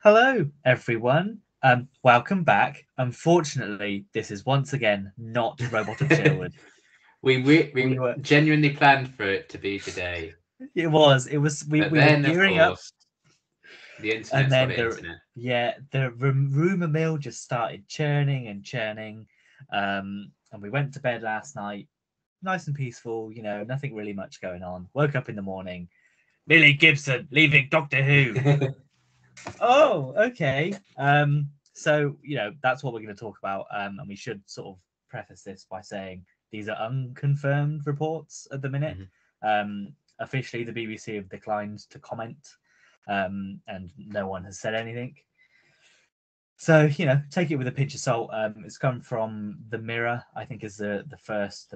Hello, everyone. Welcome back. Unfortunately, this is once again not Robot of Sherwood. We We were. genuinely planned for it to be today, It was. It was. We but we were then of gearing up, course the and internet's got then the the internet. rumor mill just started churning and churning. And we went to bed last night, nice and peaceful. Nothing really much going on. Woke up in the morning. Millie Gibson leaving Doctor Who. Oh, okay. So that's what we're going to talk about. And we should sort of preface this by saying these are unconfirmed reports at the minute. Mhm. Officially, the BBC have declined to comment, and no one has said anything. So take it with a pinch of salt. It's come from the Mirror, I think, is the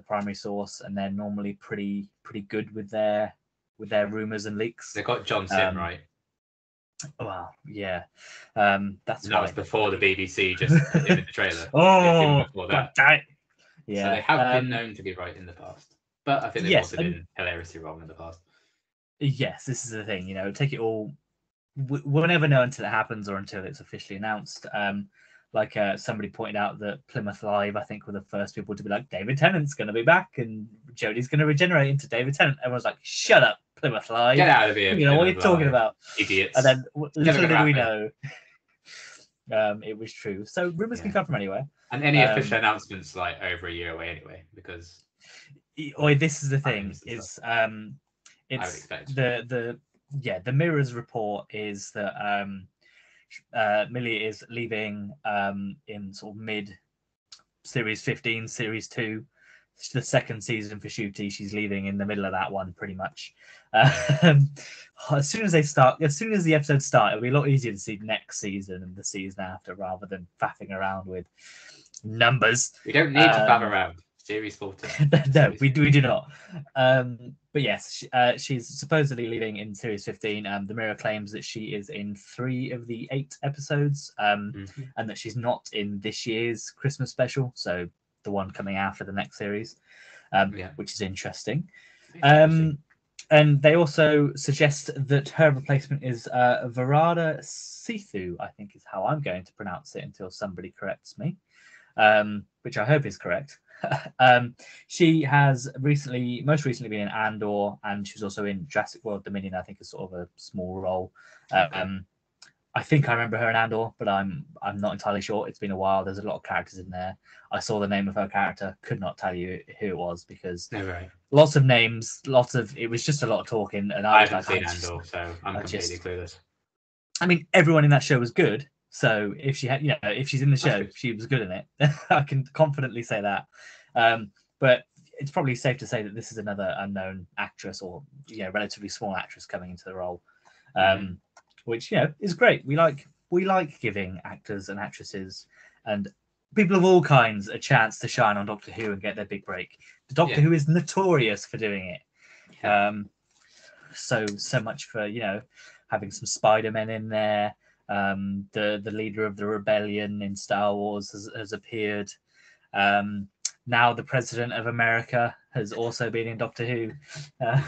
primary source, and they're normally pretty good with their rumors and leaks. They got John Sim Um, right, Well, yeah, that's and that was why. before the BBC just put him in the trailer. Even Oh, before god that, damn it. so they Yeah. have been known to be right in the past. But I think they've Yes, also and been hilariously wrong in the past. yes, this is the thing. Take it all. We'll never know until it happens or until it's officially announced. Like somebody pointed out that Plymouth Live, I think, were the first people to be like, David Tennant's going to be back and Jodie's going to regenerate into David Tennant. Everyone's like, shut up, Plymouth Get Live. out of here, What are you Plymouth talking Live, about? And idiots! then Never little gonna did we happen. know, it was true. So rumors can Yeah, come from anywhere. and any official Um, announcements like over a year away anyway, because or of this is the thing times and stuff. is I would it's expect. the Mirror's report is that Millie is leaving in sort of mid series 15, series 2, the second season for Shooty. She's leaving in the middle of that one, pretty much. Um, as soon as the episodes start, it'll be a lot easier to see next season and the season after rather than faffing around with numbers. We don't need to faff Um, around. Series 14. no, Series we 15. do not. But yes, she's supposedly leaving in series 15. The Mirror claims that she is in 3 of the 8 episodes, Mhm. and that she's not in this year's Christmas special, so the one coming after the next series, Yeah, which is interesting. it's interesting. Um, and they also suggest that her replacement is Varada Sithu, I think is how I'm going to pronounce it until somebody corrects me, which I hope is correct. um, she has most recently been in Andor, and she was also in Jurassic World Dominion. I think is sort of a small role. Okay. I think I remember her in Andor, but I'm not entirely sure. It's been a while. There's a lot of characters in there. I saw the name of her character, could not tell you who it was because No, right. lots of names, it was just a lot of talking, and I I was haven't like, seen Andor, so I'm I completely just, clueless. I mean, everyone in that show was good. So if she had, if she's in the That's show, good. she was good in it. I can confidently say that. But it's probably safe to say that this is another unknown actress or relatively small actress coming into the role, Hmm. um, which is great. We like giving actors and actresses and people of all kinds a chance to shine on Doctor Who and get their big break. The Doctor Yeah, Who is notorious for doing it. yeah. So much for having some Spider-Men in there. The leader of the rebellion in Star Wars has appeared. Um, Now the president of America has also been in Doctor Who. Uh,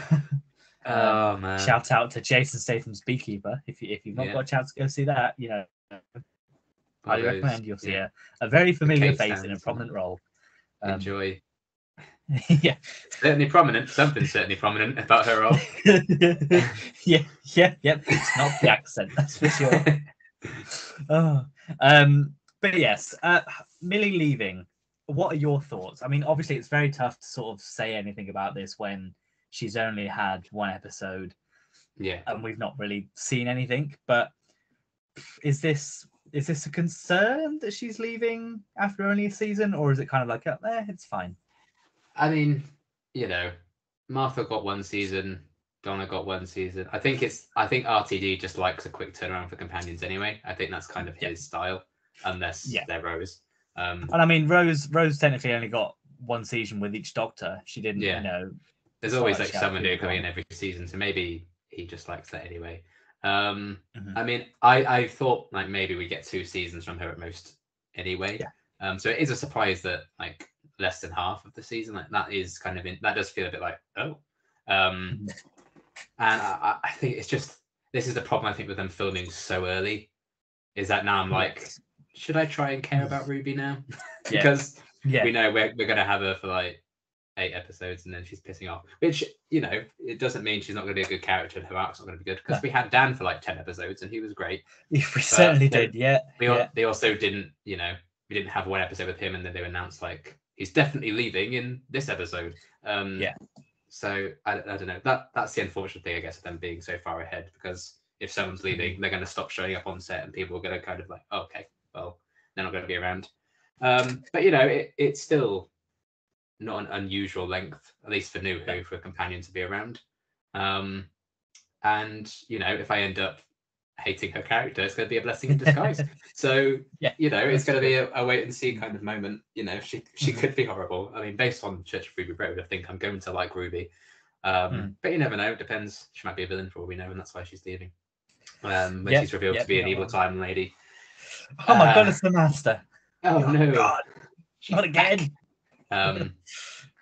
Oh man, Shout out to Jason Statham's Beekeeper. If you've not yeah. got a chance to go see that, All highly those, recommend. You'll see yeah. a very The familiar cake face in a stands and prominent role. Um, enjoy. yeah, Certainly prominent. Something certainly prominent about her role. yep. It's not the accent, that's for sure. Oh, but yes, Millie leaving. What are your thoughts? I mean, obviously, it's very tough to sort of say anything about this when she's only had one episode Yeah. and we've not really seen anything. But is this a concern that she's leaving after only a season, or is it kind of like, it's fine? I mean, you know, Martha got one season, Donna got one season. I think RTD just likes a quick turnaround for companions anyway. I think that's kind of Yeah, his style, unless yeah. they're Rose. And I mean, Rose technically only got one season with each Doctor. She didn't, Yeah. There's it's not always like like she had a someone new previous coming one. in every season, so maybe he just likes that anyway. Mhm. I mean, I thought like maybe we get 2 seasons from her at most anyway. Yeah. So it is a surprise that like less than half of the season, like that is kind of that does feel a bit like oh. Um, Mhm. and I think it's just this is the problem I think with them filming so early. is that now I'm like, should I try and care about Ruby now? Yeah. Because Yeah. we know we're gonna have her for like 8 episodes and then she's pissing off. Which, you know, it doesn't mean she's not gonna be a good character and her arc's not gonna be good. Because we had Dan for like 10 episodes and he was great. We certainly did, yeah. They also didn't, you know, we didn't have one episode with him and then they announced like he's definitely leaving in this episode. Yeah. So I don't know. That's the unfortunate thing, I guess, of them being so far ahead, because if someone's leaving, they're going to stop showing up on set, and people are going to kind of like, oh, okay, well, they're not going to be around. But you know, it's still not an unusual length, at least for New Who, for a companion to be around. And you know, if I end up hating her character, it's going to be a blessing in disguise. So Yeah, you know, it's going to be a wait and see kind of moment. You know, she could be horrible. I mean, based on Church of Ruby Road, I think I'm going to like Ruby. But you never know. It depends. She might be a villain for all we know, and that's why she's leaving. When she's revealed to be an evil time lady. Oh my god, it's the Master. Oh no, God, not again.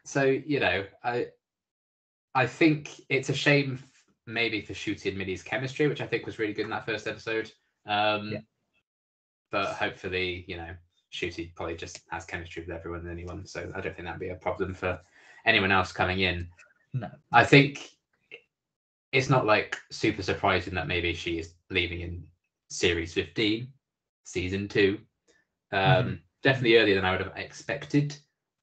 So you know, I think it's a shame maybe for shooting Millie's chemistry, which I think was really good in that first episode. But hopefully, you know, Shooty probably just has chemistry with everyone and anyone, so I don't think that'd be a problem for anyone else coming in. No, I think it's not like super surprising that maybe she is leaving in series 15, season 2. Definitely earlier than I would have expected.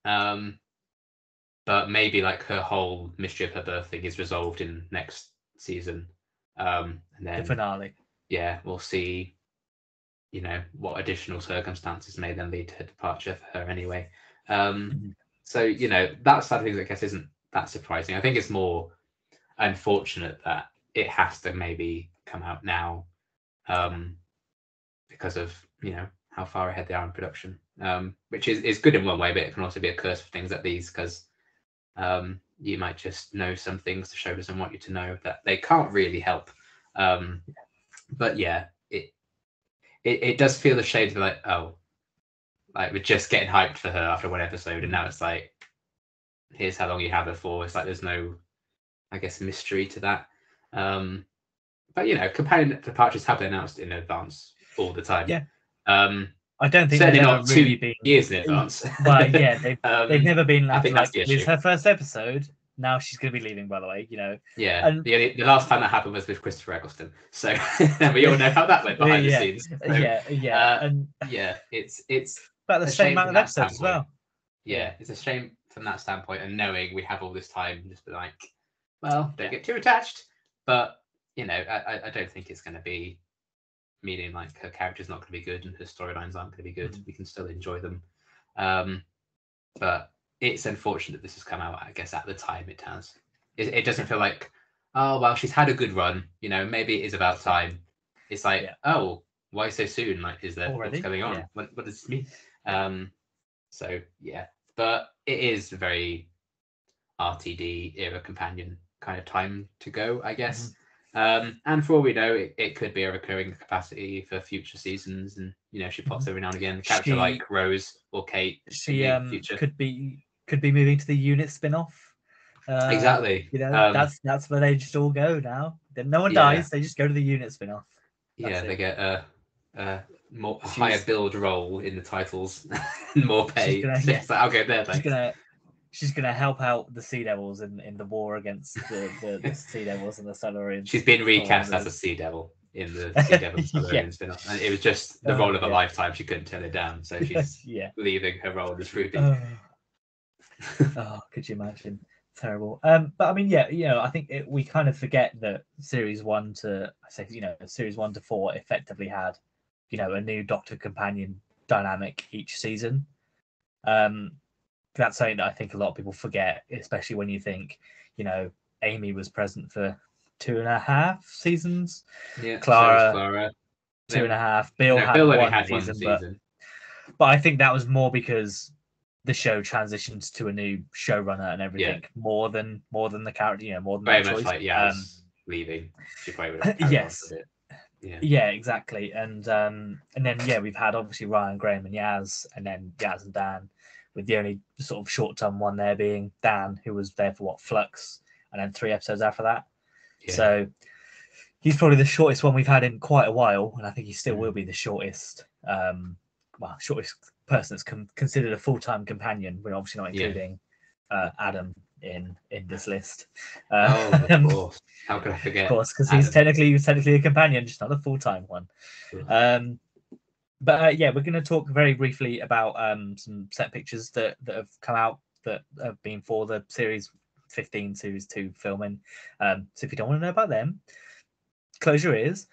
But maybe like her whole mystery of her birth thing is resolved in next season. And then the finale. Yeah, we'll see, you know, what additional circumstances may then lead to her departure for her anyway. So, you know, that side of things, I guess, isn't that surprising. I think it's more unfortunate that it has to maybe come out now because of, you know, how far ahead they are in production, which is good in one way, but it can also be a curse for things like these, because you might just know some things the show doesn't want you to know that they can't really help. But yeah, it does feel a shame to be like, oh, like we're just getting hyped for her after one episode, and now it's like, here's how long you have her for. It's like there's no, I guess, mystery to that. But you know, companion departures have been announced in advance all the time. Yeah. I don't think certainly they've not ever really 2 been years in advance. But yeah, they've never been I think like, that's the this is issue. her first episode. Now she's going to be leaving, by the way, you know. Yeah, And the last time that happened was with Christopher Eccleston. So we all know how that went behind the scenes. So, and yeah, it's about the same amount of episodes as well. Yeah, it's a shame from that standpoint, and knowing we have all this time, just be like, well, don't get too attached. But you know, I don't think it's going to be meaning like her character's not going to be good and her storylines aren't going to be good. We can still enjoy them. But it's unfortunate this has come out, I guess, at the time it has. It doesn't feel like, oh, well, she's had a good run. You know, maybe it is about time. It's like, oh, why so soon? Like, is there what's going on? What does this mean? So, yeah. But it is a very RTD era companion kind of time to go, I guess. And for all we know, it could be a recurring capacity for future seasons, and you know, she pops every now and again. A character like Rose or Kate, she could be moving to the unit spin-off. Exactly. You know, that's where they just all go now. Then no one dies; they just go to the unit spin-off. They get a higher build role in the titles, more pay. I'll go there. Thanks. She's gonna help out the Sea Devils in the war against the Sea Devils and the Solarians. She's been recast as a Sea Devil in the Sea Devils Solarian spin-off, and it was just the role of a lifetime. She couldn't turn it down, so she's leaving her role as Ruby. Oh, could you imagine? Terrible. But I mean, yeah, you know, I think we kind of forget that series 1 to 4 effectively had, you know, a new Doctor companion dynamic each season. That's something that I think a lot of people forget, especially when you think, you know, Amy was present for 2.5 seasons. Yeah, Clara 2.5. Bill had one season. But I think that was more because the show transitions to a new showrunner and everything more than the character, you know, more than very that much choice. like leaving. She probably would have yes. A bit. Yeah, exactly. And then we've had obviously Ryan, Graham, and Yaz, and then Yaz and Dan, with the only sort of short-term one there being Dan, who was there for Flux, and then 3 episodes after that. So He's probably the shortest one we've had in quite a while, and I think he still will be the shortest. Shortest person that's considered a full-time companion. We're obviously not including Adam in this list. Of course. How could I forget? Of course, because he's technically a companion, just not a full-time one. Sure. But we're going to talk very briefly about some set pictures that have come out that have been for the series 15 series 2 filming. So if you don't want to know about them, close your ears.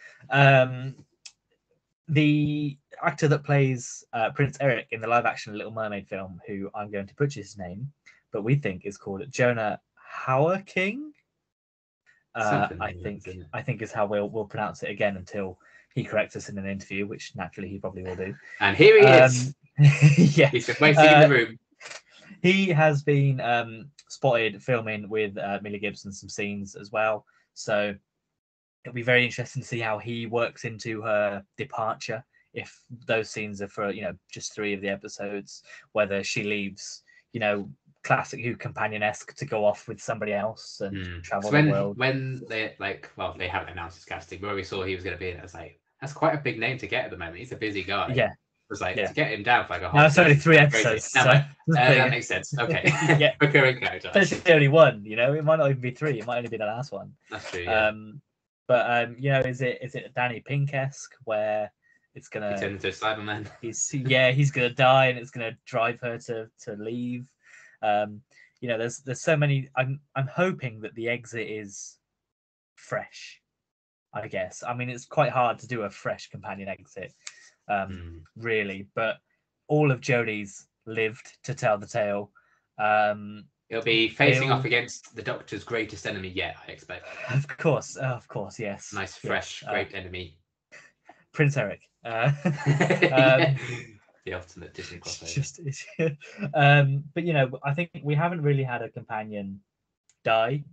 The actor that plays Prince Eric in the live-action Little Mermaid film, who I'm going to butcher his name, but we think is called Jonah Hauer-King. I think is how we'll pronounce it again until he corrects us in an interview, which naturally he probably will do. And here he is. Yeah, he's been waiting in the room. He has been spotted filming with Millie Gibson some scenes as well, so it'll be very interesting to see how he works into her departure. If those scenes are for just 3 of the episodes, whether she leaves classic Who companion-esque to go off with somebody else and travel the world. When they they haven't announced his casting, but when we saw he was going to be in it, I was like, that's quite a big name to get at the moment. He's a busy guy. Yeah. It was like to get him down for like a whole. No, it's only 3 episodes. So that makes sense. Okay. Yeah. Recurring character. Especially only 1. It might not even be 3. It might only be the last one. That's true. Yeah. But is it Danny Pink-esque where it's gonna turn into a Cyberman? He's gonna die and it's gonna drive her to leave. There's so many. I'm hoping that the exit is fresh. I guess. I mean, it's quite hard to do a fresh companion exit, really. But all of Jodie's lived to tell the tale. It'll be facing off against the Doctor's greatest enemy yet, I expect. Of course, yes. Nice, fresh, great enemy. Prince Eric. The ultimate Disney crossover. But I think we haven't really had a companion die.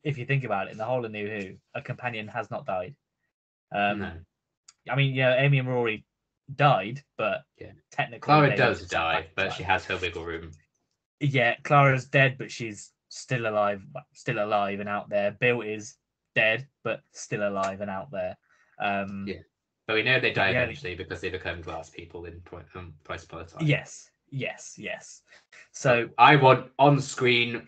If you think about it, in the whole of New Who, a companion has not died. No. I mean, Amy and Rory died, but technically Clara does die, but she has her wiggle room. Yeah, Clara's dead, but she's still alive and out there. Bill is dead, but still alive and out there. But we know they die eventually because they become glass people in Twice Upon a Time. Yes. So I want on-screen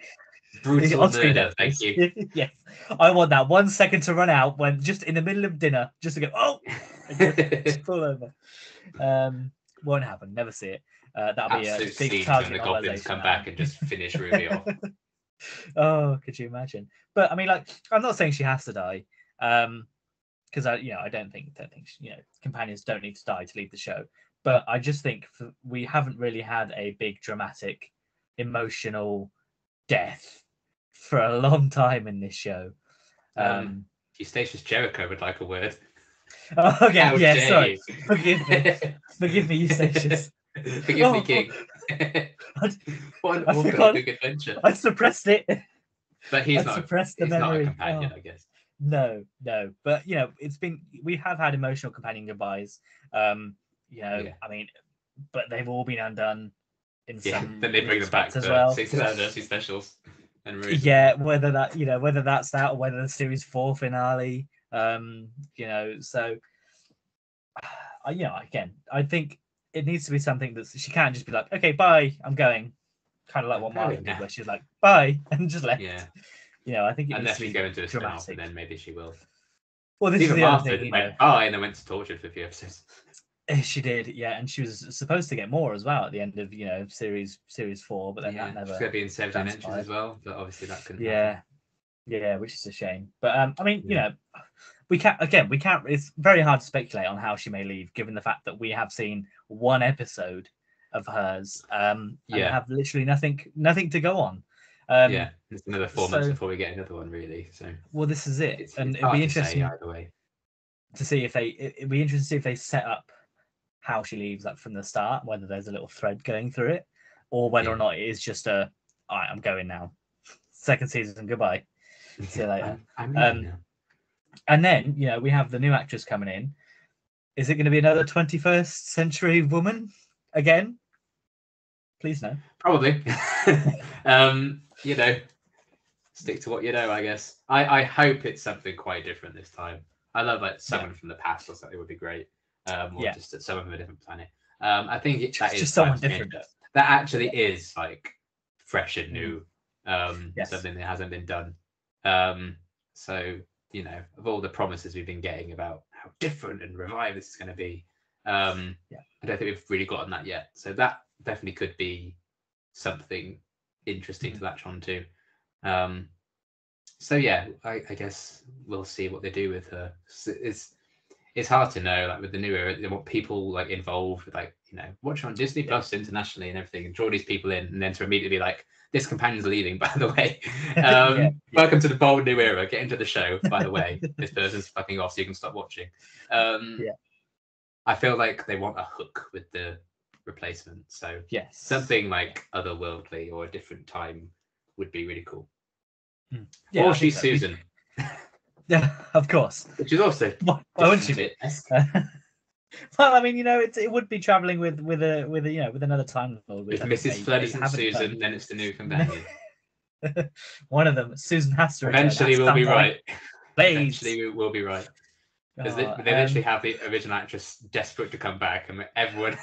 brutal murder. Thank you. Yes, I want that 1 second to run out when just in the middle of dinner, just to go just fall over. Won't happen. Never see it. That'll be a big target. When the goblins come back and just finish Ruby off. Oh, could you imagine? But I mean, I'm not saying she has to die. Because I don't think companions don't need to die to leave the show. But I just think we haven't really had a big dramatic, emotional death for a long time in this show. Eustachius Jericho would like a word. Oh, okay, sorry. Forgive me, Eustachius. Forgive me, King. What an awful big adventure. I suppressed it. But he's not a companion, I guess. No, but we have had emotional companion goodbyes. I mean, but they've all been undone in some. Then they bring them back as well. 6-hour Nursery specials. And whether that's that or whether the series 4 finale. So again, I think it needs to be something that she can't just be like, okay, bye, I'm going. Kind of like what Martin did, where she's like, bye, and just left. Yeah. I think it unless needs we to go be into a spin-off, and then maybe she will. Well, this is the other thing, went bye, and then went to Tortured for a few episodes. She did, and she was supposed to get more as well at the end of series 4, but then that never. She's going to be in 7 Dimensions as well, but obviously that couldn't. Yeah, which is a shame. But I mean, we can't. It's very hard to speculate on how she may leave, given the fact that we have seen 1 episode of hers, and have literally nothing to go on. It's another 4 months before we get another one, really. So well, this is it, and it'd be interesting either way to see if they set up how she leaves from the start, whether there's a little thread going through it, or whether or not it is just all right, I'm going now. Second season, goodbye. See you later. And then we have the new actress coming in. Is it going to be another 21st century woman again? Please no. Probably. stick to what you know, I guess. I hope it's something quite different this time. I love like someone from the past or something would be great, or just someone from a different planet. I think that is just time someone to change different. that actually is like fresh and new, Yes. something that hasn't been done. So of all the promises we've been getting about how different and revived this is going to be, I don't think we've really gotten that yet. So that definitely could be something interesting to latch on to. So yeah, I guess we'll see what they do with her. It's hard to know, like with the new era, they want people like involved with like watch on Disney Plus internationally and everything, and draw these people in, and then to immediately be like, this companion's leaving, by the way. Welcome to the bold new era. Get into the show, by the way. This person's fucking off, so you can stop watching. I feel like they want a hook with the replacement, so something like otherworldly or a different time would be really cool. Or she's Susan. Yeah, of course. Which is also why wouldn't she be? Well, I mean, it would be traveling with another Time Lord. If Mrs. Flood isn't Susan, then it's the new companion. One of them, Susan has to return. Eventually, we'll be right. Please. Eventually, we'll be right. Because they literally have the original actress desperate to come back, and everyone,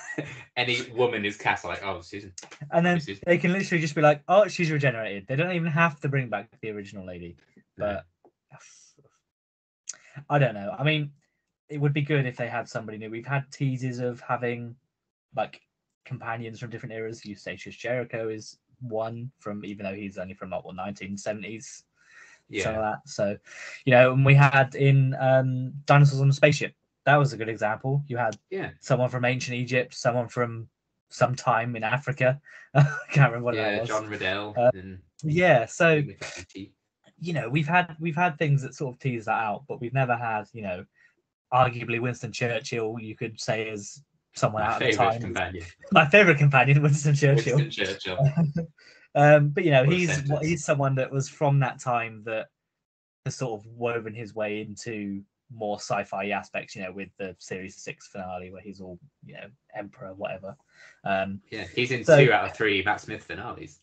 any woman is cast like, oh, Susan. And then they can literally just be like, oh, she's regenerated. They don't even have to bring back the original lady. But I don't know. I mean, it would be good if they had somebody new. We've had teases of having like companions from different eras. Eustachius Jericho is one from, even though he's only from 1970s. Some of that. So, and we had in Dinosaurs on the Spaceship. That was a good example. You had someone from ancient Egypt, someone from some time in Africa. I can't remember what that was. John Riddell. So we've had things that sort of tease that out, but we've never had, arguably Winston Churchill, you could say, as someone out of the time. Companion. My favorite companion, Winston Churchill. But he's someone that was from that time that has sort of woven his way into more sci-fi aspects, with the series 6 finale where he's all, emperor, whatever. He's in 2 out of 3 Matt Smith finales.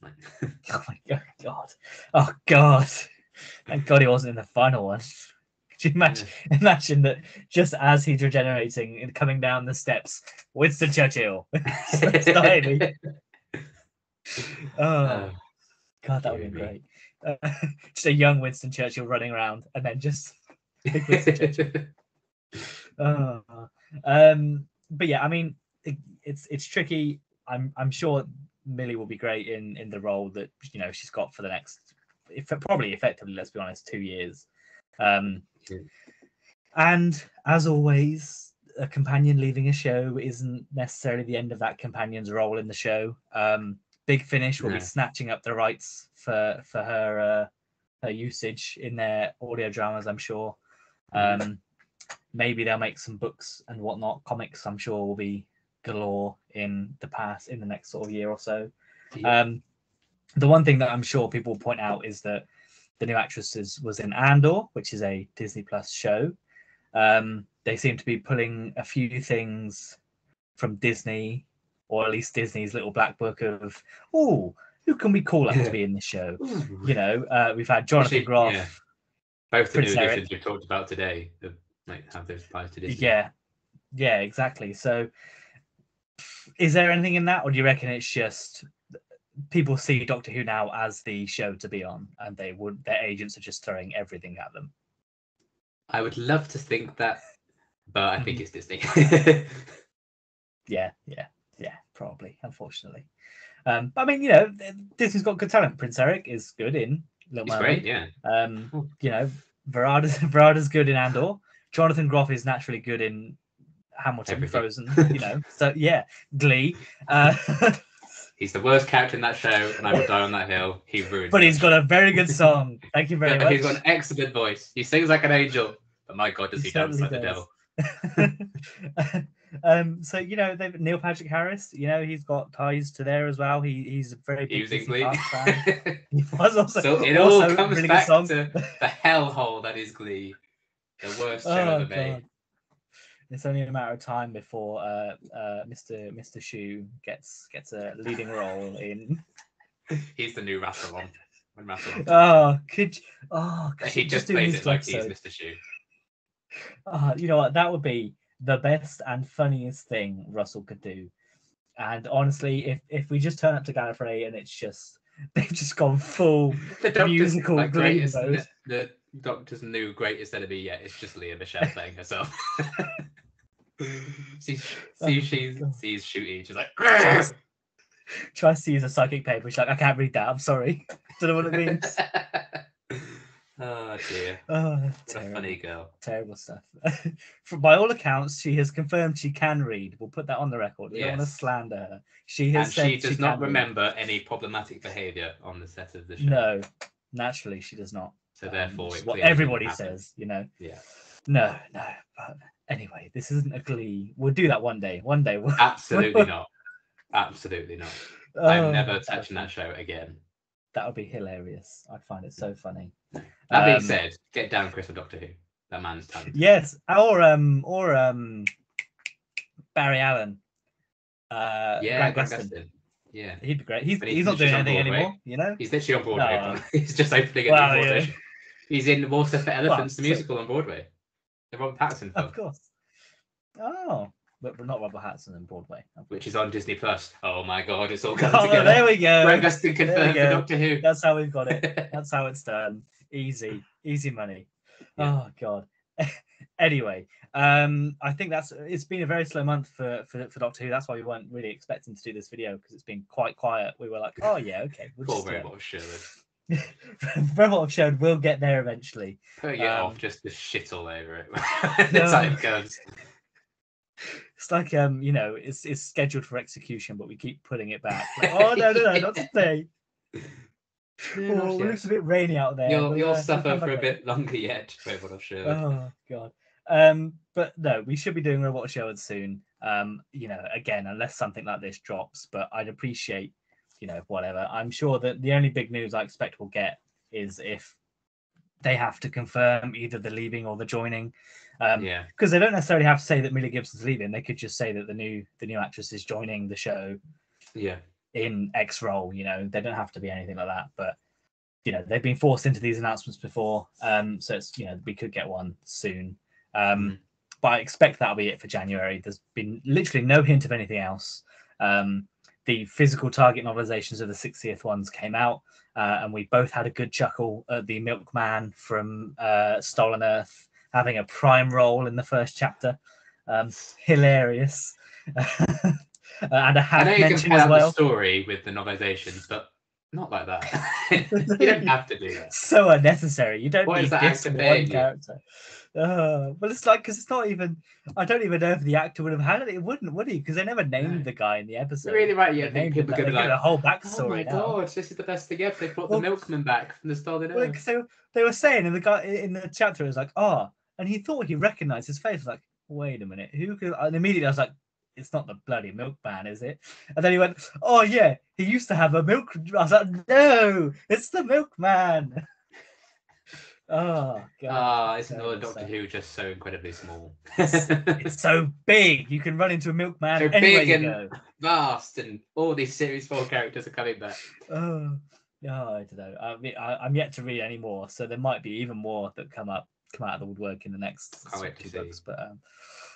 Oh my god! Oh god! Thank God he wasn't in the final one. Could you imagine that just as he's regenerating and coming down the steps, Winston Churchill? Oh god, that would be great. Just a young Winston Churchill running around, and then just big Winston Churchill. But yeah, I mean, it's tricky. I'm sure Millie will be great in the role that she's got for the next, probably effectively, let's be honest, 2 years. And as always, a companion leaving a show isn't necessarily the end of that companion's role in the show. Big Finish will be snatching up the rights for her usage in their audio dramas, I'm sure. Maybe they'll make some books and whatnot. Comics, I'm sure, will be galore in the next sort of year or so. The one thing that I'm sure people will point out is that the new actress was in Andor, which is a Disney Plus show. They seem to be pulling a few things from Disney, or at least Disney's little black book of, who can we call up to be in this show? We've had Jonathan Groff. Both the new additions we've talked about today have those ties to Disney. Yeah, exactly. So is there anything in that, or do you reckon it's just people see Doctor Who now as the show to be on, and their agents are just throwing everything at them? I would love to think that, but I think it's Disney. Yeah, probably, unfortunately. But I mean, Disney's got good talent. Prince Eric is good in Little Mermaid. Great, yeah. Verada's good in Andor. Jonathan Groff is naturally good in Hamilton, Frozen. So yeah, Glee. He's the worst character in that show, and I will die on that hill. He ruined. But he's got a very good song. Thank you very much. He's got an excellent voice. He sings like an angel, but my God, does he dance like the devil? So Neil Patrick Harris. He's got ties to there as well. He's a very big Disney fan. He was also. So it all comes really back to the hellhole that is Glee, the worst show ever made. It's only a matter of time before Mr. Shu gets a leading role in. He's the new Rassilon. when Russell. He just doing plays this it like episode. he's Mr. Shoe. You know what? That would be the best and funniest thing Russell could do. And honestly, if we just turn up to Gallifrey and it's just they've just gone full The Doctor's musical like Glee greatest. mode. The Doctor's new greatest enemy yet. It's just Leah Michelle playing herself. sees Shooty. She's like. Tries to use a psychic paper. She's like, I can't read that. I'm sorry. Don't know what it means. Oh dear. Oh, what terrible, a funny girl. Terrible stuff. By all accounts, she has confirmed she can read. We'll put that on the record. We don't want to slander her. She has said she does not remember read. any problematic behaviour on the set of the show. No, naturally she does not. So therefore, what everybody says, you know. Yeah. No. But anyway, this isn't a Glee. We'll do that one day. One day. Absolutely not. Absolutely not. I'm never touching that show again. That would be hilarious. I'd find it so funny. That being said, get down Chris for Doctor Who. That man's talented. Yes, or Barry Allen. Grant Gustin. Yeah, he'd be great. He's not doing anything anymore. You know, he's literally on Broadway. No. He's just opening a new Broadway. Yeah. He's in Water for Elephants, the musical on Broadway. The Robert Pattinson film. Of course. Oh. But not Robert Pattinson in Broadway, which is on Disney Plus. Oh my God, it's all coming together. There we go. Grant Gustin confirmed for Doctor Who. That's how we've got it. That's how it's done. Easy money. Yeah. Oh God. Anyway, I think it's been a very slow month for Doctor Who. That's why we weren't really expecting to do this video because it's been quite quiet. We were like, oh yeah, okay. Poor Robot of Sherwood. Robot of Sherwood will get there eventually. Putting it off just to shit all over it. The time comes. It's like you know, it's scheduled for execution, but we keep putting it back. Like, oh no, not today. Oh, it looks a bit rainy out there. You'll suffer for a bit longer yet, Robot of Sherwood. Oh God. But no, we should be doing Robot of Sherwood soon. You know, again, unless something like this drops, but I'd appreciate, you know, whatever. I'm sure that the only big news I expect we'll get is if they have to confirm either the leaving or the joining. Because they don't necessarily have to say that Millie Gibson's leaving. They could just say that the new actress is joining the show. Yeah. In X role, you know, they don't have to be anything like that. But you know, they've been forced into these announcements before, so it's, you know, we could get one soon. But I expect that'll be it for January. There's been literally no hint of anything else. The physical target novelizations of the 60th ones came out, and we both had a good chuckle at the Milkman from Stolen Earth having a prime role in the first chapter. Hilarious. And a half mention as well. The story with the novelizations, but not like that. You don't have to do that. So unnecessary. You don't need this one character. Well, it's like, because it's not even. I don't even know if the actor would have had it. It wouldn't, would he? Because they never named the guy in the episode. You're really right. Yeah, I think people are going to be like, a whole backstory. Oh my God, this is the best thing ever. They brought the Milkman back from the Stolen Earth. Like, so they were saying, and the guy in the chapter was like, "Oh," and he thought he recognised his face. Like, wait a minute, who could? And immediately I was like, it's not the bloody Milkman, is it? And then he went, oh yeah, he used to have a milk. I was like, no, it's the Milkman. Oh God. Isn't the Doctor Who just so incredibly small? It's so big. You can run into a Milkman so anywhere big you and go. Vast, and all these Series 4 characters are coming back. Oh, I don't know. I'm yet to read any more, so there might be even more that come out of the woodwork in the next two books. But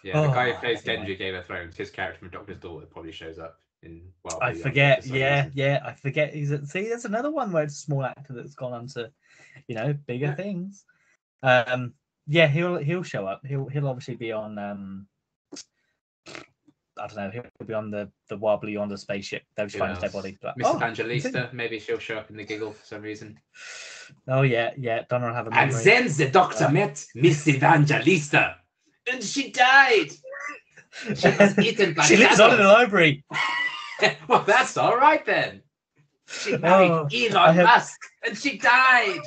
the guy who plays Gendry Game of Thrones, his character from Doctor's Daughter probably shows up in. Well, I forget. I forget. See, there's another one where it's a small actor that's gone on to, you know, bigger things. He'll show up. He'll obviously be on. I don't know. He'll be on the wobbly on the spaceship. They'll just find his dead body. Like, Miss Evangelista, maybe she'll show up in the Giggle for some reason. Oh yeah. Donna will have a memory. And then the Doctor met Miss Evangelista, and she died. She was eaten by She lives on in the library. Well, that's all right then. She married Elon Musk, and she died.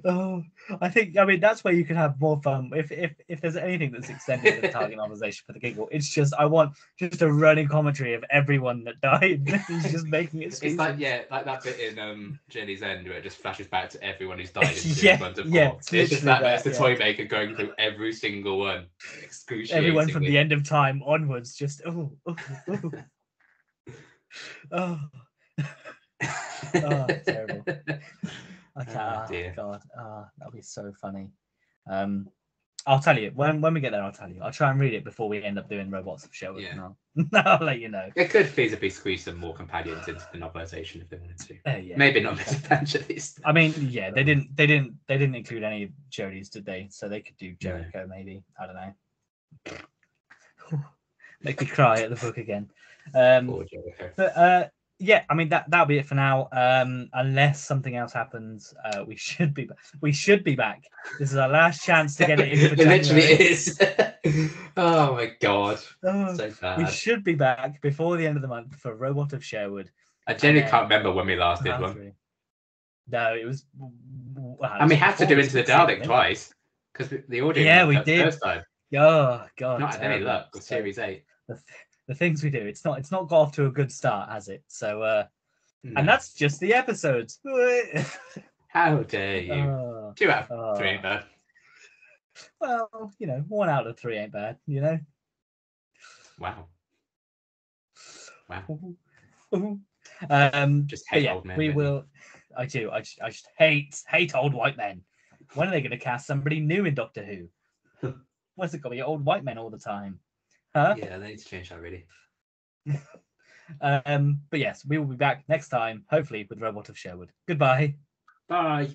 I mean that's where you can have more fun. If there's anything that's extended the target novelization for the Giggle, it's just I want just a running commentary of everyone that died. He's just making it. It's like that bit in Journey's End where it just flashes back to everyone who's died in series 1 to 4. It's just it's the toy maker going through every single one, excruciatingly. Everyone from the end of time onwards, just Oh, terrible. Okay. Oh, Oh, dear. God. That'll be so funny. I'll tell you when we get there. I'll tell you. I'll try and read it before we end up doing Robots of Sherwood. Yeah. And I'll let you know. It could feasibly squeeze some more companions into the novelisation if they wanted to. Yeah. Maybe not Miss Evangelist. I mean, yeah, they didn't include any Jodies, did they? So they could do Jericho, maybe. I don't know. Make me cry at the book again. Poor Jericho. But yeah, I mean that'll be it for now. Unless something else happens, we should be back. This is our last chance to get it in for It literally January. is. Oh my god. So bad. We should be back before the end of the month for Robot of Sherwood. I genuinely can't remember when we last did one. No, it was. And we had to do Into the Dalek twice because the audio. Yeah, we did. First time. Oh god, Not had any luck with Series 8. The things we do, it's not got off to a good start, has it? So, No. And that's just the episodes. How dare you? 2 out of 3 ain't bad. Well, 1 out of 3 ain't bad, Wow. Just hate old men. We will. I do. I just hate old white men. When are they going to cast somebody new in Doctor Who? Why's it got to be old white men all the time? Huh? Yeah, they need to change that really. But yes, we will be back next time, hopefully with Robot of Sherwood. Goodbye. Bye.